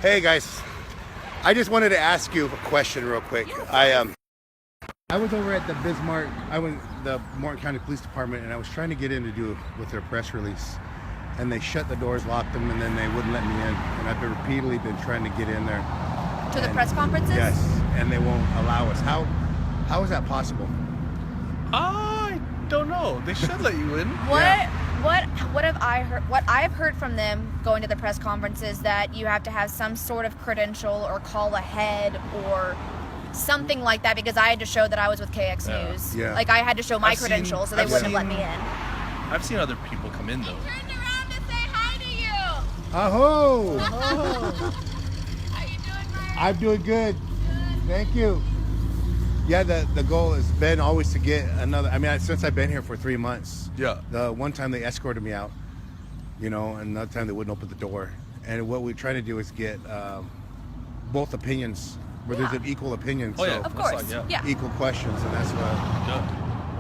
Hey guys, I just wanted to ask you a question real quick. I was over at the Bismarck, the Morton County Police Department, and I was trying to get in to do with their press release, and they shut the doors, locked them, and then they wouldn't let me in. And I've repeatedly been trying to get in there. To the press conferences? Yes, and they won't allow us. How is that possible? I don't know. They should let you in. What have I heard? What I've heard from them going to the press conferences that you have to have some sort of credential or call ahead or something like that, because I had to show that I was with KX News. Yeah. Like I had to show my credentials, so they wouldn't have let me in. I've seen other people come in though. I turned around to say hi to you. Aho! How you doing, Myron? I'm doing good. Thank you. Yeah, the goal has been always to get another. I mean, since I've been here for 3 months. Yeah. The one time they escorted me out, and another time they wouldn't open the door. And what we're trying to do is get both opinions, where there's an equal opinion. Oh, yeah. Of course. Yeah. Equal questions, and that's what. No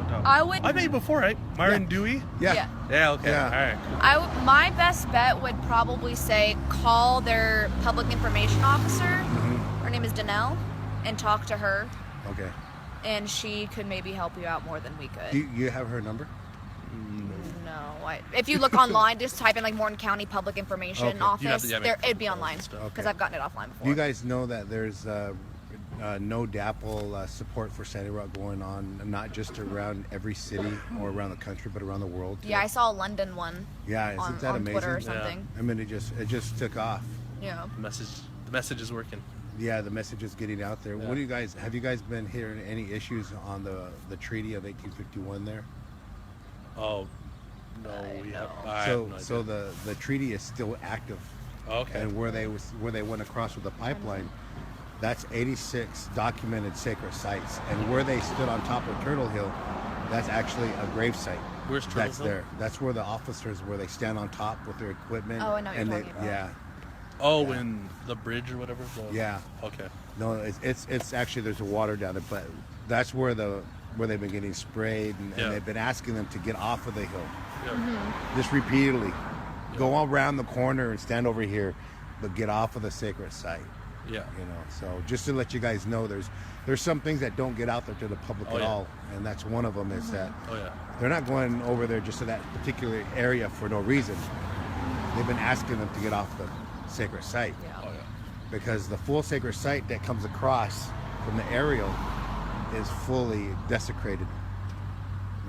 doubt. I met you before, right? Myron Dewey? Yeah. Yeah, okay. Yeah. All right, cool. My best bet would probably say call their public information officer. Her name is Danelle, and talk to her. Okay. And she could maybe help you out more than we could. Do you have her number? No. If you look online, just type in like Morton County Public Information Office. It'd be online because I've gotten it offline before. Do you guys know that there's no DAPL support for Sandy Rock going on, not just around every city or around the country, but around the world too? Yeah, I saw a London one. Yeah, isn't that on amazing? Twitter or something. I mean, it just took off. Yeah. The message is working. Yeah, the message is getting out there. Yeah. What do you guys have? You guys been hearing any issues on the Treaty of 1851 there? Oh, no, we have. So the treaty is still active. Okay. And where they went across with the pipeline, that's 86 documented sacred sites. And where they stood on top of Turtle Hill, that's actually a grave site. Where's Turtle That's Hill? there. That's where the officers, where they stand on top with their equipment. Oh, I know what and you're they, talking about. Yeah. Oh, in the bridge or whatever? Yeah. Okay. No, it's actually, there's a water down there, but that's where they've been getting sprayed, and they've been asking them to get off of the hill. Yeah. Just repeatedly. Go around the corner and stand over here, but get off of the sacred site. Yeah. So just to let you guys know, there's some things that don't get out there to the public at all, and that's one of them is that they're not going over there just to that particular area for no reason. They've been asking them to get off the sacred site. Yeah. Oh, yeah. Because the full sacred site that comes across from the aerial is fully desecrated.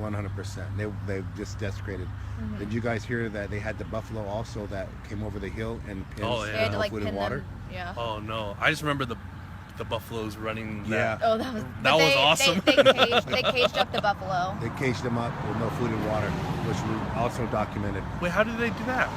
100%. They've just desecrated. Did you guys hear that they had the buffalo also that came over the hill and pinned Oh, yeah. They had to food pin and water? them. Yeah. Oh, no. I just remember the buffaloes running. Yeah. Oh, That was awesome. They caged up the buffalo. They caged them up with no food and water, which we also documented. Wait, how did they do that?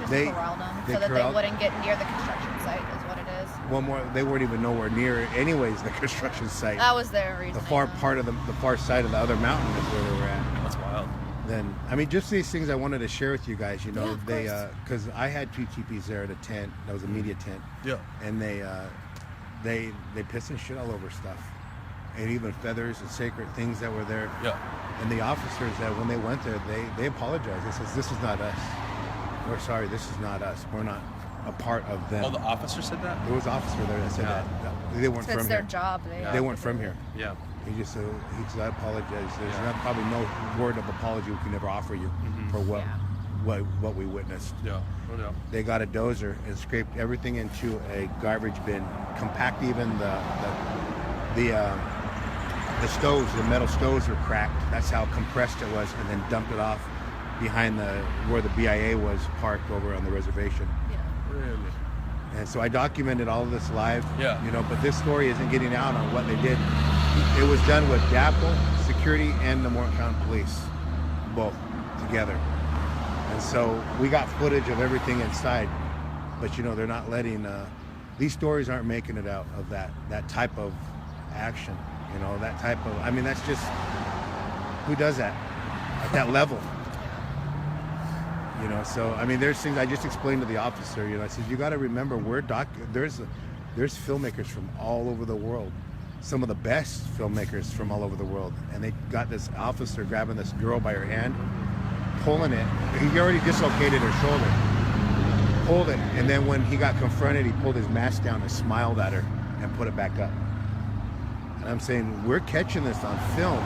Just They- corralled them they so that they corralled- wouldn't get near the construction site. Is what it is. One more, they weren't even nowhere near, anyways, the construction site. That was their reason. The far part of the far side of the other mountain is where they were at. That's wild. Then, I mean, just these things I wanted to share with you guys. Yeah, of they course. because I had 2 teepees there at a tent. That was a media tent. Yeah. And they pissed and shit all over stuff, and even feathers and sacred things that were there. Yeah. And the officers that when they went there, they apologized. They says, "This is not us. We're sorry. This is not us. We're not a part of them." Oh, the officer said that? There was an officer there that said that. They weren't It's from their here. job. They weren't from here. Yeah. He just said, I apologize. There's probably no word of apology we can ever offer you for what we witnessed. Yeah. No doubt. They got a dozer and scraped everything into a garbage bin, compact even the stoves, the metal stoves were cracked. That's how compressed it was, and then dumped it off behind where the BIA was parked over on the reservation. Yeah. Really? And so I documented all of this live. Yeah. But this story isn't getting out on what they did. It was done with DAPL, security, and the Morton County Police, both together. And so we got footage of everything inside, but they're not letting. These stories aren't making it out of that type of action. That type of. I mean, that's just who does that at that level. So I mean, there's things I just explained to the officer. I said, you got to remember, there's filmmakers from all over the world, some of the best filmmakers from all over the world, and they got this officer grabbing this girl by her hand, pulling it. He already dislocated her shoulder, pulled it, and then when he got confronted, he pulled his mask down and smiled at her and put it back up. And I'm saying, we're catching this on film.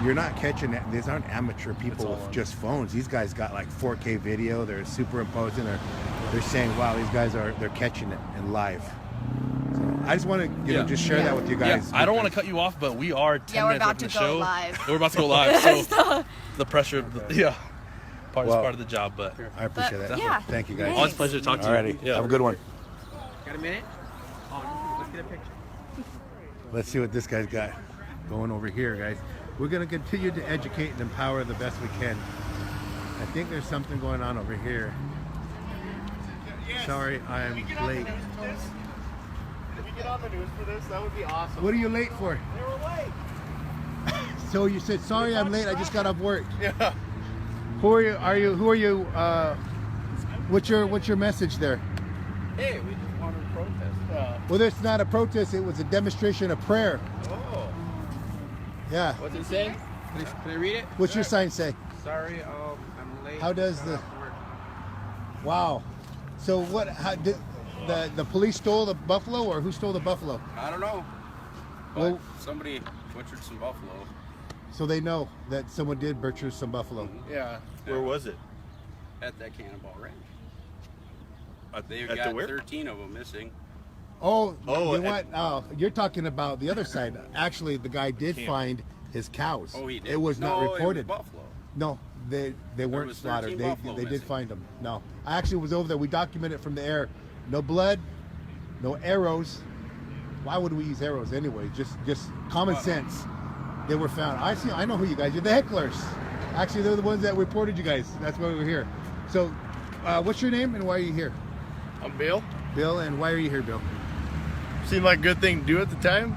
You're not catching it. These aren't amateur people with just phones. These guys got like 4K video. They're superimposing. They're saying, wow, these guys they're catching it in live. So I just want to just share that with you guys. Yeah. I don't want to cut you off, but we are 10 minutes into the show. Live. We're about to go live. So the pressure of the, part is part of the job, but I appreciate that. Yeah. Thank you guys. Always a pleasure to talk to you. Alrighty. Yeah. Have a good one. Got a minute? Let's get a picture. Let's see what this guy's got going over here, guys. We're going to continue to educate and empower the best we can. I think there's something going on over here. Sorry, I'm late. Can we get on the news for this? That would be awesome. What are you late for? They were late. So you said, sorry, I'm late. I just got off work. Yeah. Who are you? Who are you? What's your message there? Hey, we just wanted to protest. Well, it's not a protest. It was a demonstration of prayer. Oh. Yeah. What's it say? Can I read it? What's your sign say? Sorry, I'm late. How does the? Wow. So what? How did the police stole the buffalo, or who stole the buffalo? I don't know. But Well, somebody butchered some buffalo. so they know that someone did butcher some buffalo. Yeah. where was it? At that Cannonball Ranch. They've At got the where? 13 of them missing. Oh, Oh, you know what? Oh, you're talking about the other side. Actually, the guy did Can't. find his cows. Oh, he did. It was not No, reported. It was buffalo. No, they weren't was 13 slaughtered. buffalo They did missing. find them. No, I actually was over there. We documented from the air. No blood, no arrows. Why would we use arrows anyway? Just common sense. They were found. I know who you guys. You're the hecklers. Actually, they're the ones that reported you guys. That's why we were here. So, what's your name and why are you here? I'm Bill. Bill, and why are you here, Bill? Seemed like a good thing to do at the time.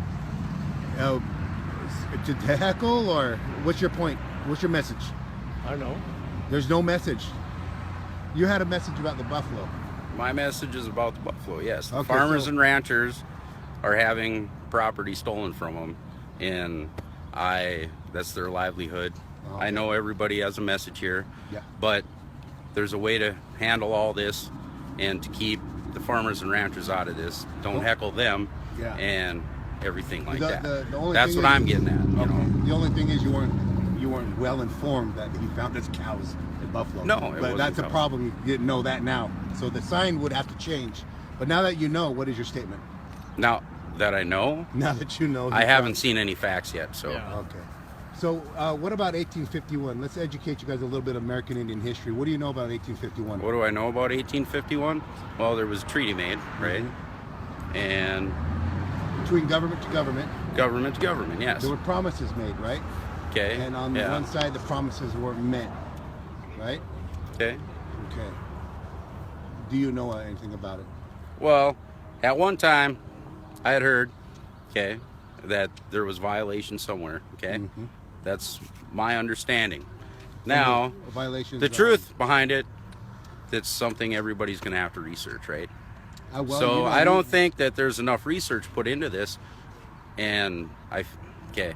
To heckle, or what's your point? What's your message? I don't know. There's no message. You had a message about the buffalo. My message is about the buffalo, yes. The Okay, farmers so- and ranchers are having property stolen from them. And that's their livelihood. Oh, I know everybody has a message here. Yeah. But there's a way to handle all this and to keep the farmers and ranchers out of this. Don't heckle them Yeah. and everything like The- that. the only That's thing what is- I'm getting at. You Okay. know? The only thing is you weren't well informed that he found his cows in Buffalo. No, it but wasn't that's a cows. problem. You didn't know that now, so the sign would have to change. But now that you know, what is your statement? Now that I know, Now that you know, I haven't seen any facts yet. So Okay. So what about 1851? Let's educate you guys a little bit of American Indian history. What do you know about 1851? what do I know about 1851? Well, there was a treaty made, right? And Between government to government, government to government, yes. there were promises made, right? Okay. And on the yeah. one side, the promises weren't met, right? Okay. Okay. Do you know anything about it? Well, at one time, I had heard, okay, that there was violation somewhere. Okay, Mm-hmm. that's my understanding. Now, Violations. the truth behind it, that's something everybody's going to have to research, right? Well, So you know, I don't think that there's enough research put into this, and okay.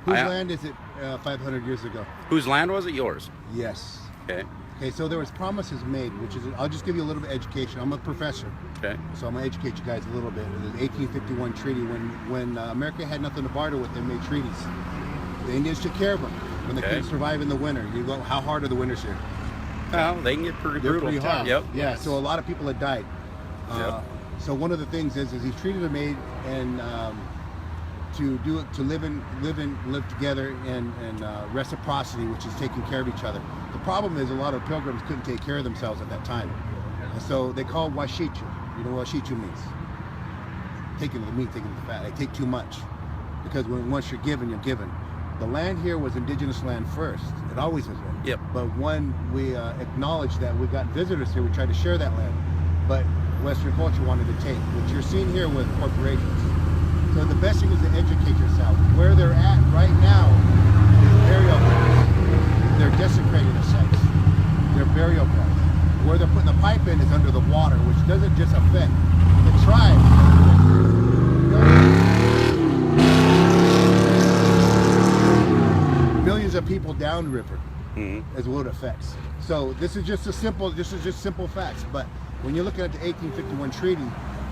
Whose land is it 500 years ago? Whose land was it? Yours. Yes. Okay. Okay, so there was promises made, which is, I'll just give you a little bit of education. I'm a professor, Okay. so I'm going to educate you guys a little bit. The 1851 treaty, when America had nothing to barter with, they made treaties. The Indians took care of them when they Okay. couldn't survive in the winter. You go, how hard are the winters here? Well, they can get pretty They're brutal. pretty hard. Yep. Yeah, so a lot of people had died. Yep. So one of the things is these treaties are made and to live together in reciprocity, which is taking care of each other. The problem is a lot of pilgrims couldn't take care of themselves at that time, and so they call washichu. You know what washichu means? Taking the meat, taking the fat. They take too much because once you're given, you're given. The land here was indigenous land first. It always has been. Yep. But when we acknowledged that we got visitors here, we tried to share that land. But Western culture wanted to take, which you're seeing here with corporations. So the best thing is to educate yourself. Where they're at right now is burial grounds. They're desecrating the sites. They're burial grounds. Where they're putting the pipe in is under the water, which doesn't just affect the tribe. Millions of people downriver is what it affects. So this is just simple facts. But When you're looking at the 1851 treaty,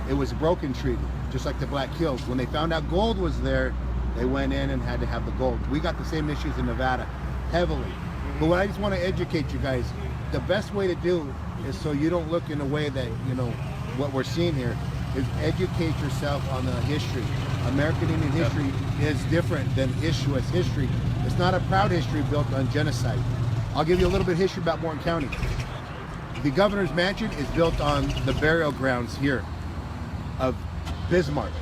it was a broken treaty, just like the Black Hills. When they found out gold was there, they went in and had to have the gold. We got the same issues in Nevada, heavily. But what I just want to educate you guys, the best way to do is so you don't look in a way that, you know, what we're seeing here, is educate yourself on the history. American Indian history is different than U.S. history. It's not a proud history built on genocide. I'll give you a little bit of history about Morton County. The governor's mansion is built on the burial grounds here of Bismarck.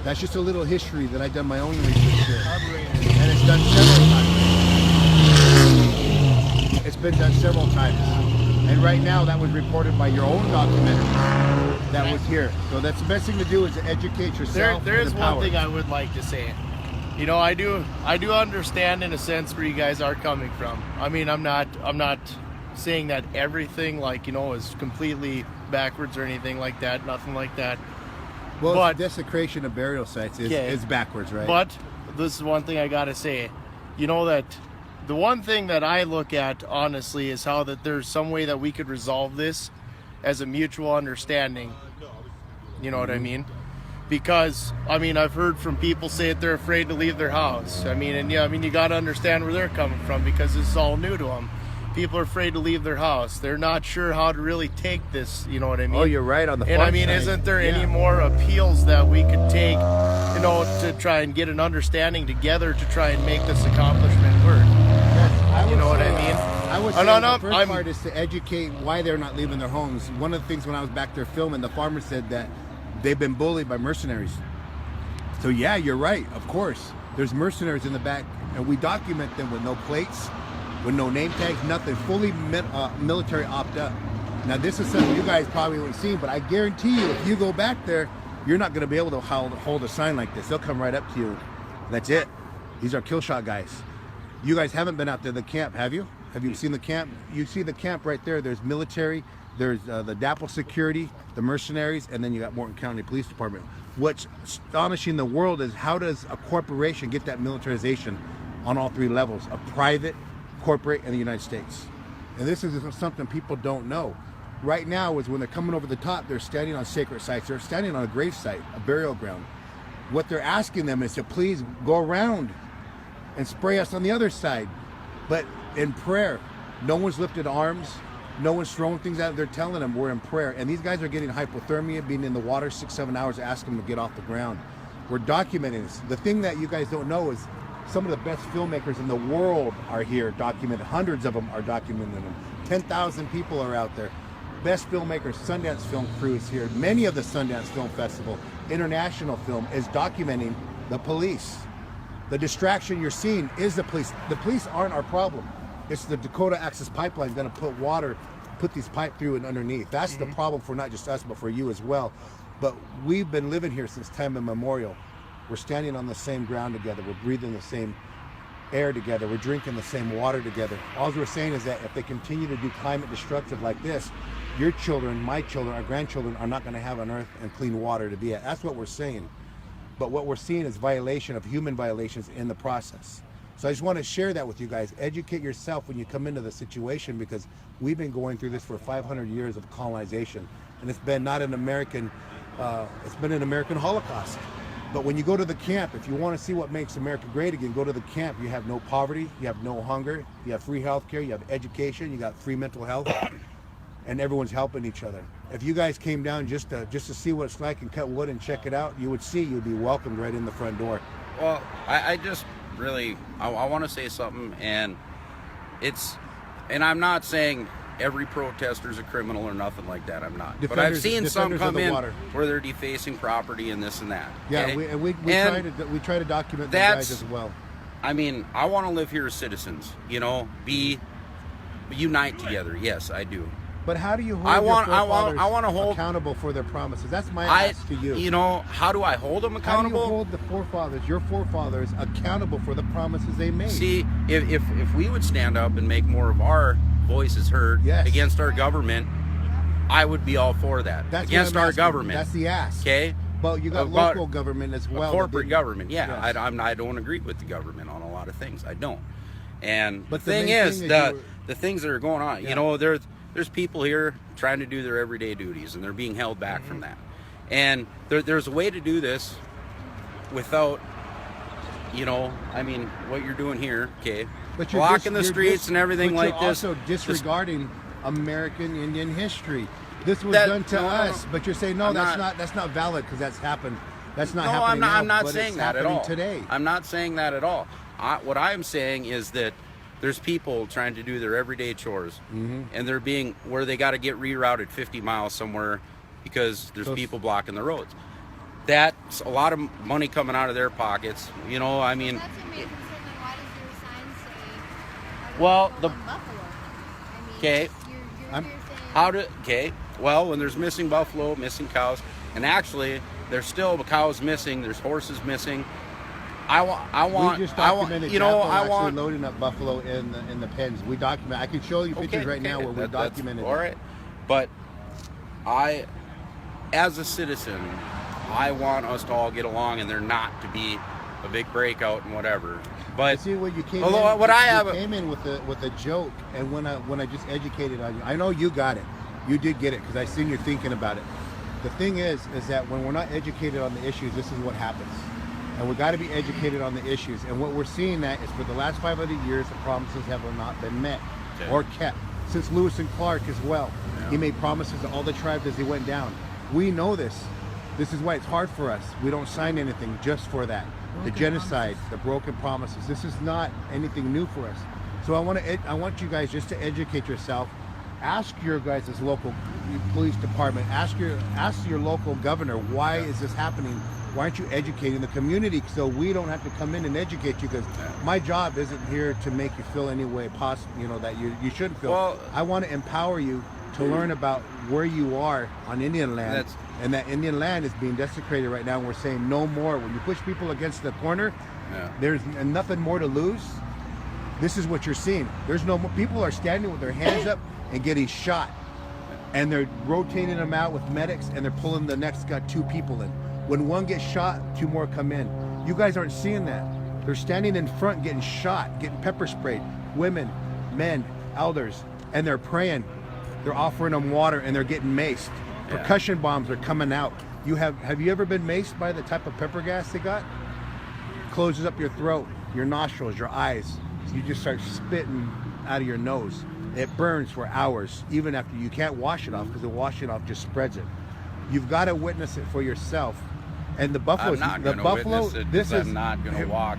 That's just a little history that I've done my own research here. And it's done several times. It's been done several times. And right now that was reported by your own documentary that was here. So that's the best thing to do is to educate yourself. There is one thing I would like to say. You know, I do understand in a sense where you guys are coming from. I mean, I'm not saying that everything, like, you know, is completely backwards or anything like that. Nothing like that. Well, but desecration of burial sites is backwards, right? But this is one thing I gotta say. You know, that the one thing that I look at honestly is how that there's some way that we could resolve this as a mutual understanding. You know what I mean? Because, I mean, I've heard from people say that they're afraid to leave their house. I mean, and yeah, I mean, you got to understand where they're coming from because this is all new to them. People are afraid to leave their house. They're not sure how to really take this, you know what I mean? Oh, you're right on the And I mean, side. isn't there any more appeals that we could take, you know, to try and get an understanding together to try and make this accomplishment work? You know what I mean? I would say the first part is to educate why they're not leaving their homes. One of the things when I was back there filming, the farmer said that they've been bullied by mercenaries. So yeah, you're right. Of course, there's mercenaries in the back, and we document them with no plates, with no name tags, nothing. Fully military opt up. Now this is something you guys probably haven't seen, but I guarantee you, if you go back there, you're not going to be able to hold a sign like this. They'll come right up to you. That's it. These are kill shot guys. You guys haven't been out there, the camp, have you? Have you seen the camp? You see the camp right there. There's military, there's the DAPL security, the mercenaries, and then you got Morton County Police Department. What's astonishing the world is how does a corporation get that militarization on all three levels, a private, corporate, and the United States? And this is something people don't know. Right now is when they're coming over the top, they're standing on sacred sites. They're standing on a grave site, a burial ground. What they're asking them is to please go around and spray us on the other side. But in prayer, no one's lifted arms, no one's throwing things out. They're telling them we're in prayer. And these guys are getting hypothermia, being in the water 6-7 hours, asking them to get off the ground. We're documenting this. The thing that you guys don't know is some of the best filmmakers in the world are here documented. Hundreds of them are documenting them. 10,000 people are out there. Best filmmakers, Sundance Film Crew is here. Many of the Sundance Film Festival, international film, is documenting the police. The distraction you're seeing is the police. The police aren't our problem. It's the Dakota Access Pipeline going to put water, put these pipe through and underneath. That's the problem for not just us, but for you as well. But we've been living here since time immemorial. We're standing on the same ground together. We're breathing the same air together. We're drinking the same water together. All we're saying is that if they continue to do climate destructive like this, your children, my children, our grandchildren are not going to have an earth and clean water to be at. That's what we're saying. But what we're seeing is violation of human violations in the process. So I just want to share that with you guys. Educate yourself when you come into the situation, because we've been going through this for 500 years of colonization, and it's been not an American, it's been an American Holocaust. But when you go to the camp, if you want to see what makes America great again, go to the camp. You have no poverty, you have no hunger, you have free health care, you have education, you got free mental health, and everyone's helping each other. If you guys came down just to see what it's like and cut wood and check it out, you would see you'd be welcomed right in the front door. Well, I just really, I want to say something, and I'm not saying every protester's a criminal or nothing like that. I'm not. But I've seen some come in where they're defacing property and this and that. Yeah, okay? we try to document the guys as well. I mean, I want to live here as citizens. You know, unite together. Yes, I do. But how do you hold I want to hold accountable for their promises? That's my ask to you. You know, how do I hold them accountable? How do you hold the forefathers, your forefathers, accountable for the promises they made? See, if we would stand up and make more of our voices heard against our government, I would be all for that. That's against our government. That's the ask. Okay. But you got local government as well. Corporate government. Yeah, yes. I don't agree with the government on a lot of things. I don't. And but the thing is, the things that are going on, you know, there's people here trying to do their everyday duties, and they're being held back from that. And there's a way to do this without, I mean, what you're doing here, okay? But blocking the streets and everything like this. Also disregarding American Indian history. This was done to us, but you're saying that's not valid because that's happened. That's not happening now. I'm not but saying it's that at happening all. Today. I'm not saying that at all. What I'm saying is that there's people trying to do their everyday chores, and they're being where they got to get rerouted 50 miles somewhere because there's people blocking the roads. That's a lot of money coming out of their pockets. I mean. That's what made concern. Then why does your sign say? Well, Buffalo? Okay. You're saying. Okay. Well, when there's missing buffalo, missing cows, and actually there's still cows missing. There's horses missing. We just documented loading up buffalo in the pens. We document. I can show you pictures right now where we documented. All right, but as a citizen, I want us to all get along, and there not to be a big breakout and whatever. But see what you came came in with a joke, and when I just educated on you, I know you got it. You did get it because I seen you thinking about it. The thing is that when we're not educated on the issues, this is what happens. And we got to be educated on the issues. And what we're seeing that is for the last 500 years, the promises have not been met or kept. Since Lewis and Clark as well, he made promises to all the tribes as he went down. We know this. This is why it's hard for us. We don't sign anything just for that. The genocide, the broken promises. This is not anything new for us. So I want you guys just to educate yourself. Ask your guys' local police department. Ask your local governor, why is this happening? Why aren't you educating the community so we don't have to come in and educate you? Because my job isn't here to make you feel any way possible, that you shouldn't feel. Well, I want to empower you to learn about where you are on Indian land. And that Indian land is being desecrated right now. And we're saying no more. When you push people against the corner, there's nothing more to lose. This is what you're seeing. There's no more. People are standing with their hands up and getting shot. And they're rotating them out with medics, and they're pulling the next got 2 people in. When one gets shot, 2 more come in. You guys aren't seeing that. They're standing in front getting shot, getting pepper sprayed. Women, men, elders, and they're praying. They're offering them water, and they're getting maced. Percussion bombs are coming out. Have you ever been maced by the type of pepper gas they got? Closes up your throat, your nostrils, your eyes. So you just start spitting out of your nose. It burns for hours, even after you can't wash it off because the washing off just spreads it. You've got to witness it for yourself. And the buffalo, I'm not going to witness it. I'm not going to walk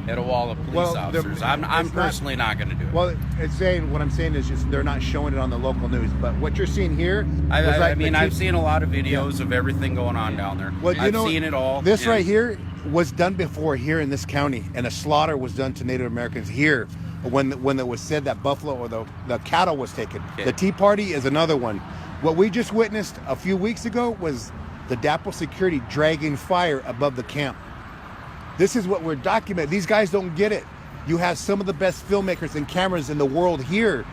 at a wall of police officers. I'm personally not going to do it. Well, what I'm saying is just they're not showing it on the local news. But what you're seeing here, I've seen a lot of videos of everything going on down there. Well, I've seen it all. This right here was done before here in this county, and a slaughter was done to Native Americans here when it was said that buffalo or the cattle was taken. Okay. The Tea Party is another one. What we just witnessed a few weeks ago was the DAPO security dragging fire above the camp. This is what we're documenting. These guys don't get it. You have some of the best filmmakers and cameras in the world here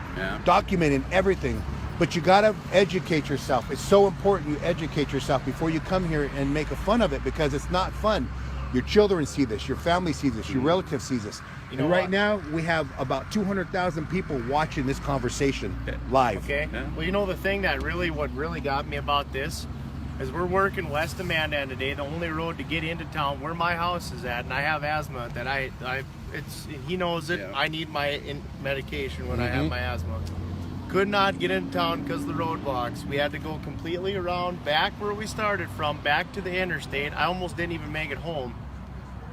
documenting everything. But you got to educate yourself. It's so important you educate yourself before you come here and make a fun of it, because it's not fun. Your children see this, your family sees this, your relatives sees this. And right now we have about 200,000 people watching this conversation live. Okay. Yeah. Well, the thing that what really got me about this is we're working west of Mandan today, the only road to get into town where my house is at, and I have asthma that he knows it. Yeah. I need my medication when I have my asthma. Could not get into town because of the roadblocks. We had to go completely around back where we started from, back to the interstate. I almost didn't even make it home.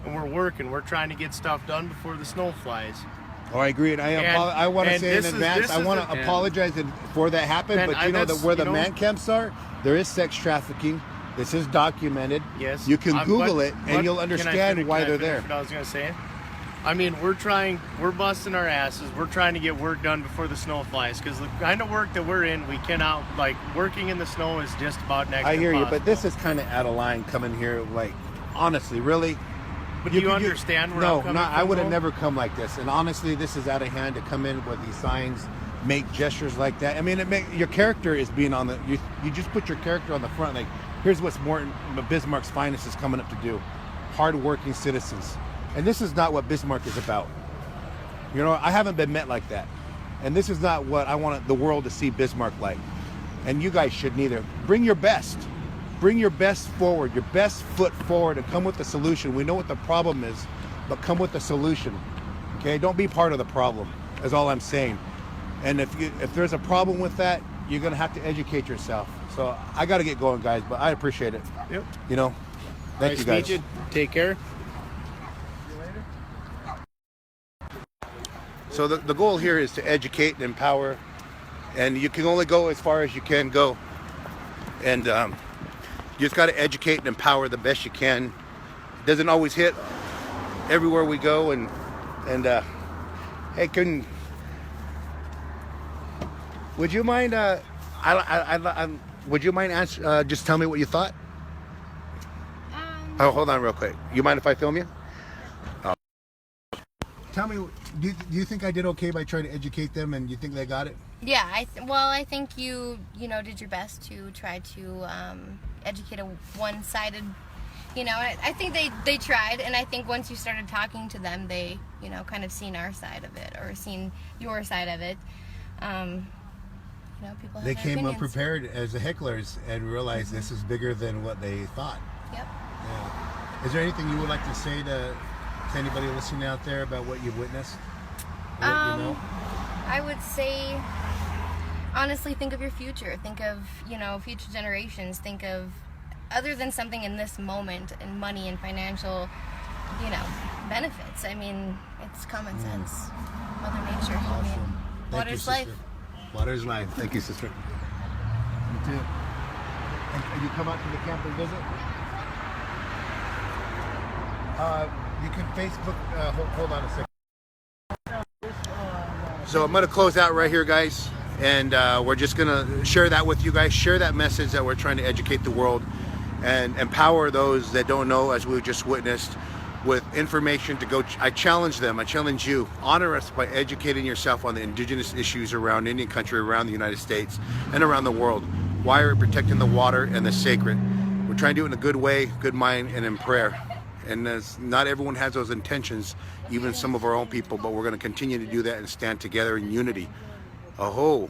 And we're working. We're trying to get stuff done before the snow flies. Oh, I agree. I want to say in advance, I want to apologize for that happened. But where the man camps are, there is sex trafficking. This is documented. Yes. You can Google it, and you'll understand why they're there. What I was going to say. I mean, we're busting our asses. We're trying to get work done before the snow flies, because the kind of work that we're in, we cannot, working in the snow is just about next to I hear you, impossible. but this is kind of out of line coming here, honestly, really. But do you understand where I'm coming from? I would have never come like this. And honestly, this is out of hand to come in with these signs, make gestures like that. I mean, your character is being on the, you just put your character on the front. Here's what's Bismarck's finest is coming up to do. Hard-working citizens. And this is not what Bismarck is about. I haven't been met like that. And this is not what I want the world to see Bismarck like. And you guys should neither. Bring your best. Bring your best forward, your best foot forward, and come with the solution. We know what the problem is, but come with the solution. Okay? Don't be part of the problem, is all I'm saying. And if there's a problem with that, you're going to have to educate yourself. So I got to get going, guys, but I appreciate it. Yep. You know? Thank you, guys. Nice to meet you. Take care. So the goal here is to educate and empower, and you can only go as far as you can go. And you just got to educate and empower the best you can. It doesn't always hit everywhere we go. And hey, would you mind? Would you mind just tell me what you thought? Oh, hold on real quick. You mind if I film you? Tell me, do you think I did okay by trying to educate them, and you think they got it? Yeah, I think you did your best to try to educate a one-sided, I think they tried, and I think once you started talking to them, they, kind of seen our side of it, or seen your side of it. People have They their came opinions. unprepared as the hecklers and realized this is bigger than what they thought. Yep. Yeah. Is there anything you would like to say to anybody listening out there about what you've witnessed? What you know? I would say, honestly, think of your future. Think of, future generations. Think of, other than something in this moment and money and financial, benefits. I mean, it's common sense. Mother Nature. I mean, Thank water's you, life. sister. Water's life. Thank you, sister. You too. And you come out to the camp and visit? You can Facebook. Hold on a second. So I'm going to close out right here, guys, and we're just going to share that with you guys. Share that message that we're trying to educate the world and empower those that don't know, as we just witnessed, with information to go. I challenge them. I challenge you. Honor us by educating yourself on the indigenous issues around Indian country, around the United States, and around the world. Why are we protecting the water and the sacred? We're trying to do it in a good way, good mind, and in prayer. And not everyone has those intentions, even some of our own people, but we're going to continue to do that and stand together in unity. Aho.